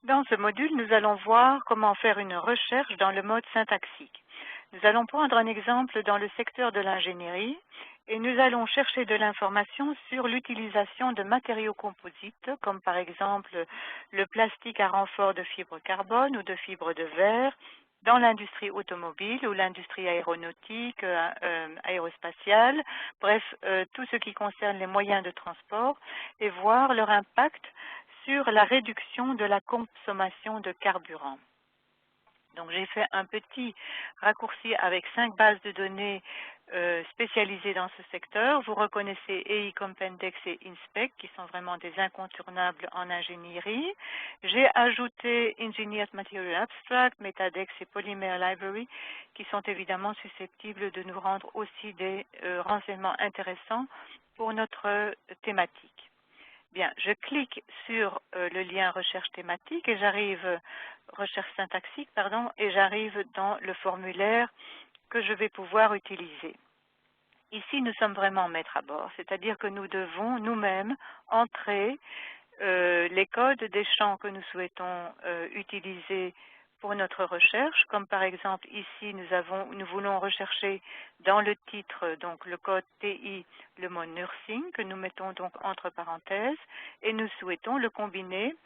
Dans ce module, nous allons voir comment faire une recherche dans le mode syntaxique. Nous allons prendre un exemple dans le secteur de l'ingénierie et nous allons chercher de l'information sur l'utilisation de matériaux composites, comme par exemple le plastique à renfort de fibre carbone ou de fibre de verre, dans l'industrie automobile ou l'industrie aéronautique, aérospatiale, bref, tout ce qui concerne les moyens de transport, et voir leur impact sur la réduction de la consommation de carburant. Donc j'ai fait un petit raccourci avec 5 bases de données spécialisées dans ce secteur. Vous reconnaissez EI Compendex et Inspect qui sont vraiment des incontournables en ingénierie. J'ai ajouté Engineered Material Abstract, Metadex et Polymer Library qui sont évidemment susceptibles de nous rendre aussi des renseignements intéressants pour notre thématique. Bien, je clique sur le lien recherche thématique et j'arrive, recherche syntaxique, pardon, et j'arrive dans le formulaire que je vais pouvoir utiliser. Ici, nous sommes vraiment maîtres à bord, c'est-à-dire que nous devons nous-mêmes entrer les codes des champs que nous souhaitons utiliser pour notre recherche, comme par exemple ici nous voulons rechercher dans le titre, donc le code TI, le mot nursing, que nous mettons donc entre parenthèses, et nous souhaitons le combiner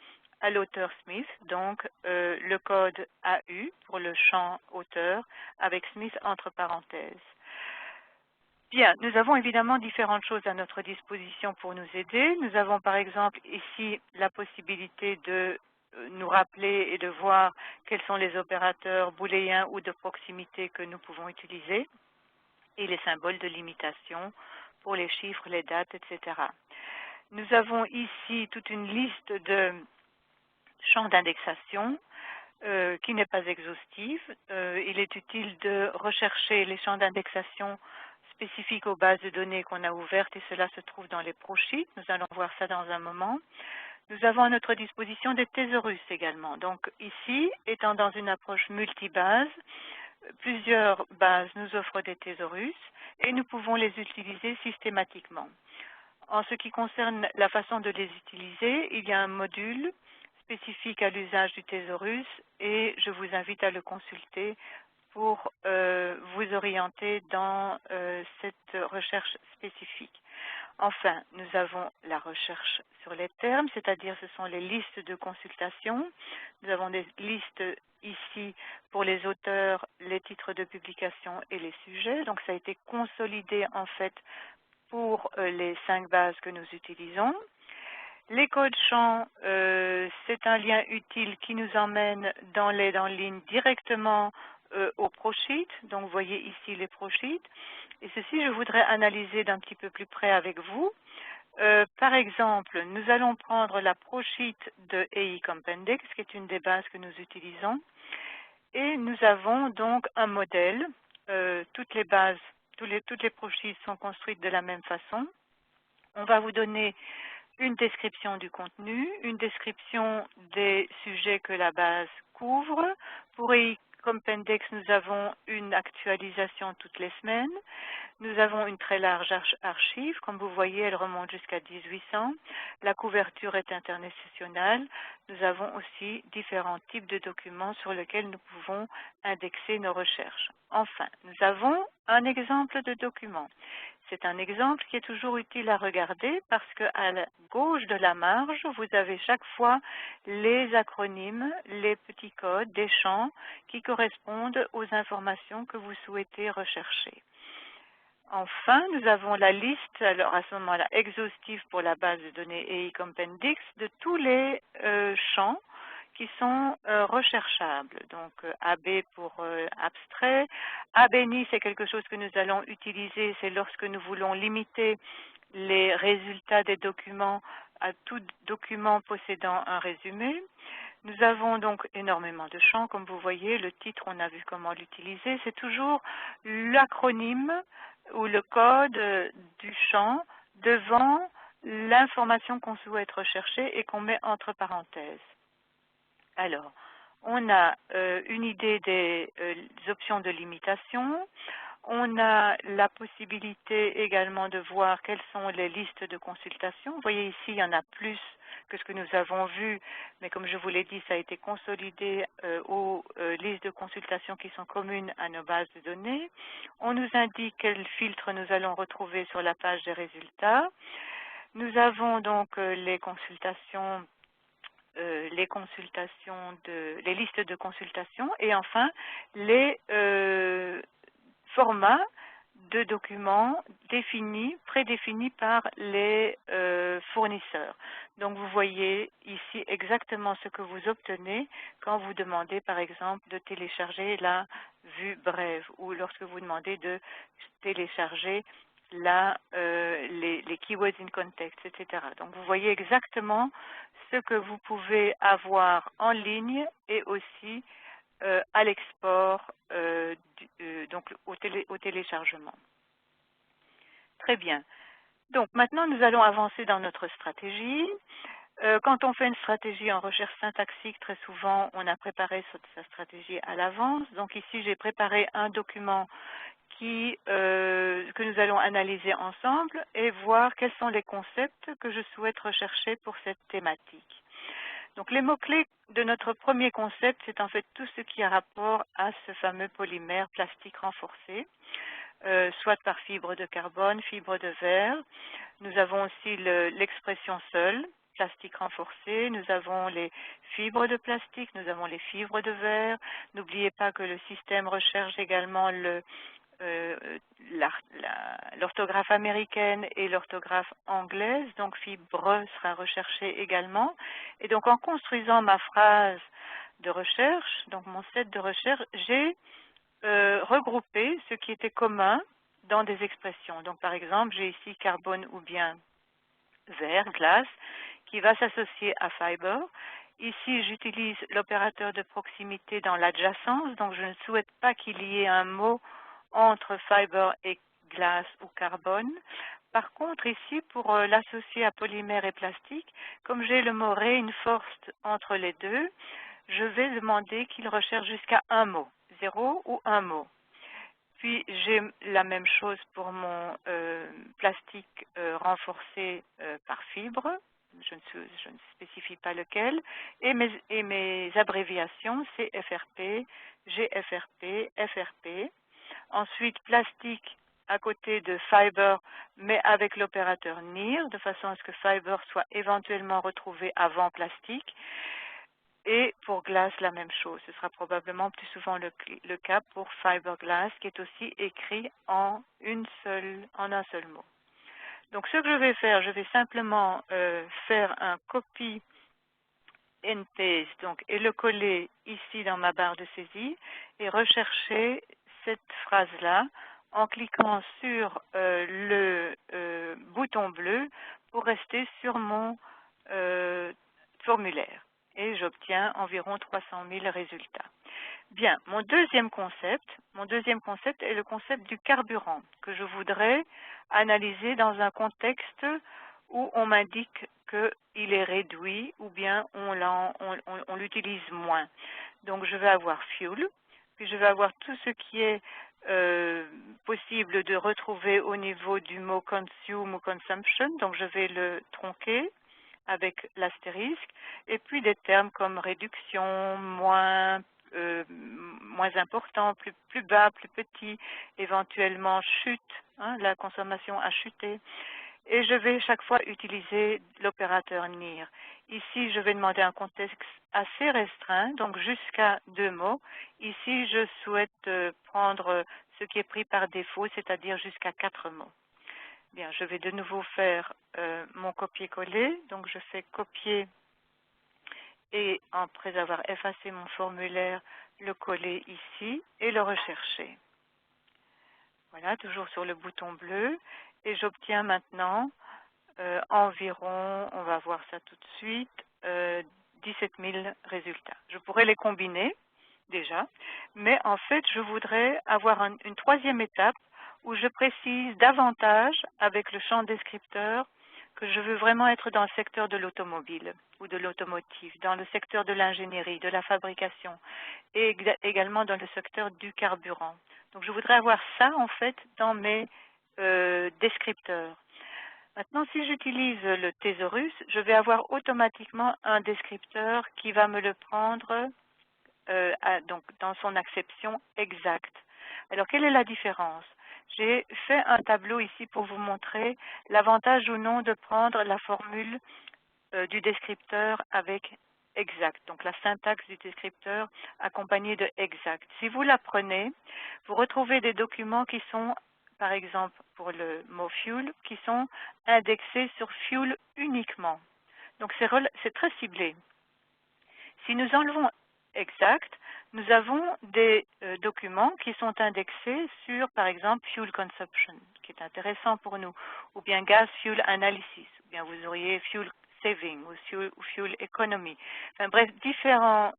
à l'auteur Smith, donc le code AU pour le champ auteur avec Smith entre parenthèses. Bien, nous avons évidemment différentes choses à notre disposition pour nous aider. Nous avons par exemple ici la possibilité de nous rappeler et de voir quels sont les opérateurs booléens ou de proximité que nous pouvons utiliser et les symboles de limitation pour les chiffres, les dates, etc. Nous avons ici toute une liste de champs d'indexation qui n'est pas exhaustive. Il est utile de rechercher les champs d'indexation spécifiques aux bases de données qu'on a ouvertes et cela se trouve dans les prosheets. Nous allons voir ça dans un moment. Nous avons à notre disposition des thésaurus également. Donc ici, étant dans une approche multibase, plusieurs bases nous offrent des thésaurus et nous pouvons les utiliser systématiquement. En ce qui concerne la façon de les utiliser, il y a un module spécifique à l'usage du thésaurus et je vous invite à le consulter pour vous orienter dans cette recherche spécifique. Enfin, nous avons la recherche sur les termes, c'est-à-dire ce sont les listes de consultation. Nous avons des listes ici pour les auteurs, les titres de publication et les sujets. Donc ça a été consolidé en fait pour les 5 bases que nous utilisons. Les codes champs, c'est un lien utile qui nous emmène dans l'aide en ligne directement au prosheet. Donc vous voyez ici les prosheets. Et ceci, je voudrais analyser d'un petit peu plus près avec vous. Par exemple, nous allons prendre la prosheet de EI Compendex, qui est une des bases que nous utilisons. Et nous avons donc un modèle. Toutes les bases, toutes les prosheets sont construites de la même façon. On va vous donner une description du contenu, une description des sujets que la base couvre. Pour EI Compendex, nous avons une actualisation toutes les semaines. Nous avons une très large archive. Comme vous voyez, elle remonte jusqu'à 1800. La couverture est internationale. Nous avons aussi différents types de documents sur lesquels nous pouvons indexer nos recherches. Enfin, nous avons un exemple de document. C'est un exemple qui est toujours utile à regarder parce qu'à la gauche de la marge, vous avez chaque fois les acronymes, les petits codes, des champs qui correspondent aux informations que vous souhaitez rechercher. Enfin, nous avons la liste, alors à ce moment-là, exhaustive pour la base de données EI Compendex, de tous les champs qui sont recherchables. Donc AB pour abstrait. ABNI, c'est quelque chose que nous allons utiliser, c'est lorsque nous voulons limiter les résultats des documents à tout document possédant un résumé. Nous avons donc énormément de champs, comme vous voyez, le titre, on a vu comment l'utiliser, c'est toujours l'acronyme ou le code du champ devant l'information qu'on souhaite rechercher et qu'on met entre parenthèses. Alors, on a une idée des options de limitation. On a la possibilité également de voir quelles sont les listes de consultation. Vous voyez ici, il y en a plus que ce que nous avons vu, mais comme je vous l'ai dit, ça a été consolidé aux listes de consultation qui sont communes à nos bases de données. On nous indique quels filtres nous allons retrouver sur la page des résultats. Nous avons donc les listes de consultation et enfin les formats de documents prédéfinis par les fournisseurs. Donc vous voyez ici exactement ce que vous obtenez quand vous demandez par exemple de télécharger la vue brève ou lorsque vous demandez de télécharger les keywords in context, etc. Donc vous voyez exactement ce que vous pouvez avoir en ligne et aussi à l'export, donc au téléchargement. Très bien. Donc maintenant, nous allons avancer dans notre stratégie. Quand on fait une stratégie en recherche syntaxique, très souvent, on a préparé sa stratégie à l'avance. Donc ici, j'ai préparé un document que nous allons analyser ensemble et voir quels sont les concepts que je souhaite rechercher pour cette thématique. Donc les mots-clés de notre premier concept, c'est en fait tout ce qui a rapport à ce fameux polymère plastique renforcé, soit par fibre de carbone, fibre de verre. Nous avons aussi l'expression seule, plastique renforcé. Nous avons les fibres de plastique, nous avons les fibres de verre. N'oubliez pas que le système recherche également l'orthographe américaine et l'orthographe anglaise, donc fibre sera recherchée également. Et donc en construisant ma phrase de recherche, donc mon set de recherche, j'ai regroupé ce qui était commun dans des expressions. Donc par exemple, j'ai ici carbone ou bien verre, glace, qui va s'associer à fiber. Ici, j'utilise l'opérateur de proximité dans l'adjacence, donc je ne souhaite pas qu'il y ait un mot entre fiber et glace ou carbone. Par contre, ici, pour l'associer à polymère et plastique, comme j'ai le mot reinforced entre les deux, je vais demander qu'il recherche jusqu'à un mot, 0 ou un mot. Puis j'ai la même chose pour mon plastique renforcé par fibre. Je ne spécifie pas lequel. Et mes abréviations, c'est FRP, GFRP, FRP. Ensuite, plastique à côté de fiber, mais avec l'opérateur NIR, de façon à ce que fiber soit éventuellement retrouvé avant plastique. Et pour glace, la même chose. Ce sera probablement plus souvent le cas pour fiberglass, qui est aussi écrit en un seul mot. Donc ce que je vais faire, je vais simplement faire un copy and paste et le coller ici dans ma barre de saisie et rechercher cette phrase-là en cliquant sur le bouton bleu pour rester sur mon formulaire. Et j'obtiens environ 300 000 résultats. Bien, mon deuxième concept est le concept du carburant que je voudrais analyser dans un contexte où on m'indique qu'il est réduit ou bien on l'utilise moins. Donc je vais avoir fuel, puis je vais avoir tout ce qui est possible de retrouver au niveau du mot consume ou consumption, donc je vais le tronquer avec l'astérisque, et puis des termes comme réduction, moins important, plus bas, plus petit, éventuellement chute, la consommation a chuté. Et je vais chaque fois utiliser l'opérateur NIR. Ici, je vais demander un contexte assez restreint, donc jusqu'à 2 mots. Ici, je souhaite prendre ce qui est pris par défaut, c'est-à-dire jusqu'à 4 mots. Bien, je vais de nouveau faire mon copier-coller. Donc, je fais copier et après avoir effacé mon formulaire, le coller ici et le rechercher. Voilà, toujours sur le bouton bleu. Et j'obtiens maintenant environ, on va voir ça tout de suite, 17 000 résultats. Je pourrais les combiner déjà, mais en fait, je voudrais avoir une troisième étape où je précise davantage avec le champ descripteur que je veux vraiment être dans le secteur de l'automobile ou de l'automotive, dans le secteur de l'ingénierie, de la fabrication et également dans le secteur du carburant. Donc je voudrais avoir ça en fait dans mes descripteurs. Maintenant, si j'utilise le thésaurus, je vais avoir automatiquement un descripteur qui va me le prendre donc dans son acception exacte. Alors, quelle est la différence? J'ai fait un tableau ici pour vous montrer l'avantage ou non de prendre la formule du descripteur avec exact, donc la syntaxe du descripteur accompagnée de exact. Si vous la prenez, vous retrouvez des documents qui sont, par exemple pour le mot fuel, qui sont indexés sur fuel uniquement. Donc c'est très ciblé. Si nous enlevons exact, nous avons des documents qui sont indexés sur, par exemple, fuel consumption, qui est intéressant pour nous, ou bien gas fuel analysis, ou bien vous auriez fuel saving ou fuel economy. Enfin, bref, différents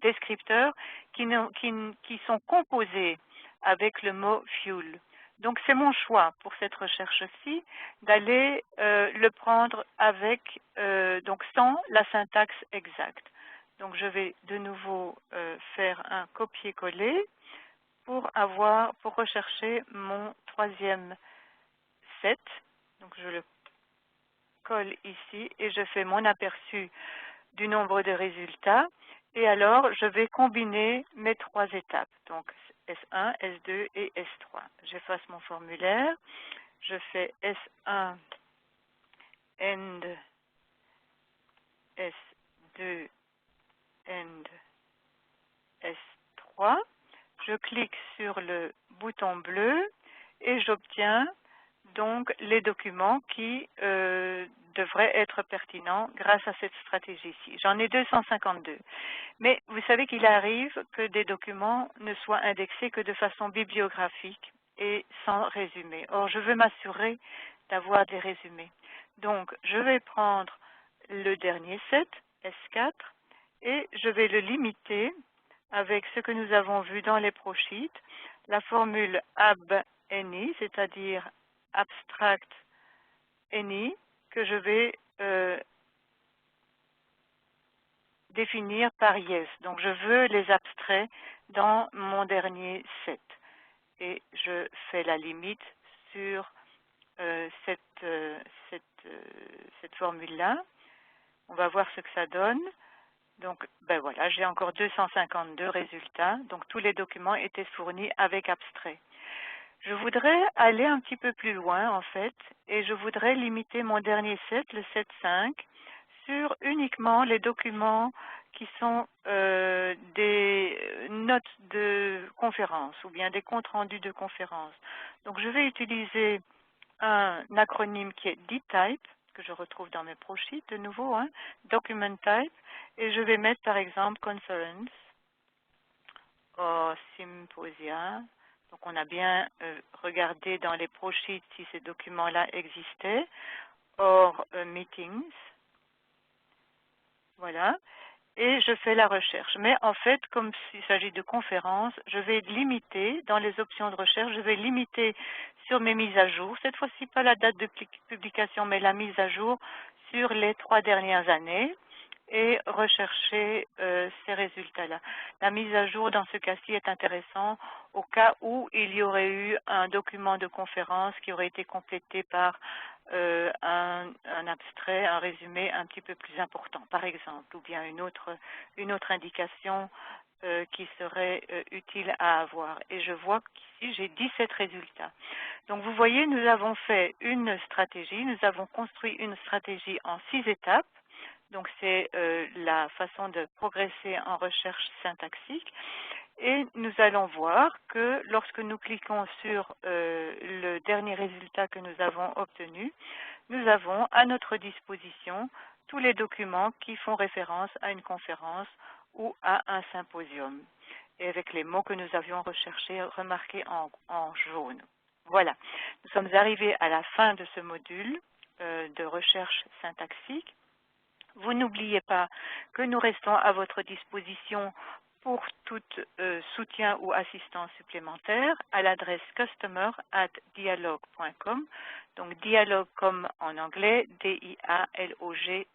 descripteurs qui sont composés avec le mot fuel. Donc c'est mon choix pour cette recherche-ci d'aller le prendre avec, donc sans la syntaxe exacte. Donc je vais de nouveau faire un copier-coller pour rechercher mon troisième set. Donc je le colle ici et je fais mon aperçu du nombre de résultats. Et alors, je vais combiner mes trois étapes, donc S1, S2 et S3. J'efface mon formulaire, je fais S1, end, S2, end, S3. Je clique sur le bouton bleu et j'obtiens donc les documents qui devraient être pertinents grâce à cette stratégie-ci. J'en ai 252. Mais vous savez qu'il arrive que des documents ne soient indexés que de façon bibliographique et sans résumé. Or, je veux m'assurer d'avoir des résumés. Donc, je vais prendre le dernier set, S4, et je vais le limiter avec ce que nous avons vu dans les prosheets, la formule ABNI, c'est-à-dire abstract any, que je vais définir par yes. Donc je veux les abstraits dans mon dernier set. Et je fais la limite sur cette formule-là. On va voir ce que ça donne. Donc, ben voilà, j'ai encore 252 résultats. Donc, tous les documents étaient fournis avec abstrait. Je voudrais aller un petit peu plus loin, en fait, et je voudrais limiter mon dernier set, le set 5, sur uniquement les documents qui sont des notes de conférence ou bien des comptes rendus de conférence. Donc, je vais utiliser un acronyme qui est DType, que je retrouve dans mes prosheets de nouveau, document type, et je vais mettre par exemple conference ou symposia. Donc on a bien regardé dans les prosheets si ces documents-là existaient, or meetings, voilà, et je fais la recherche. Mais en fait, comme il s'agit de conférences, je vais limiter, dans les options de recherche, je vais limiter sur mes mises à jour, cette fois-ci pas la date de publication, mais la mise à jour sur les 3 dernières années, et rechercher ces résultats-là. La mise à jour dans ce cas-ci est intéressant au cas où il y aurait eu un document de conférence qui aurait été complété par un abstrait, un résumé un petit peu plus important, par exemple, ou bien une autre indication qui serait utile à avoir. Et je vois qu'ici, j'ai 17 résultats. Donc, vous voyez, nous avons fait une stratégie, nous avons construit une stratégie en 6 étapes. Donc, c'est la façon de progresser en recherche syntaxique. Et nous allons voir que lorsque nous cliquons sur le dernier résultat que nous avons obtenu, nous avons à notre disposition tous les documents qui font référence à une conférence ou à un symposium, et avec les mots que nous avions recherchés, remarqués en jaune. Voilà, nous sommes arrivés à la fin de ce module de recherche syntaxique. Vous n'oubliez pas que nous restons à votre disposition pour tout soutien ou assistance supplémentaire à l'adresse customer@dialog.com, donc dialogue comme en anglais, dialog.com.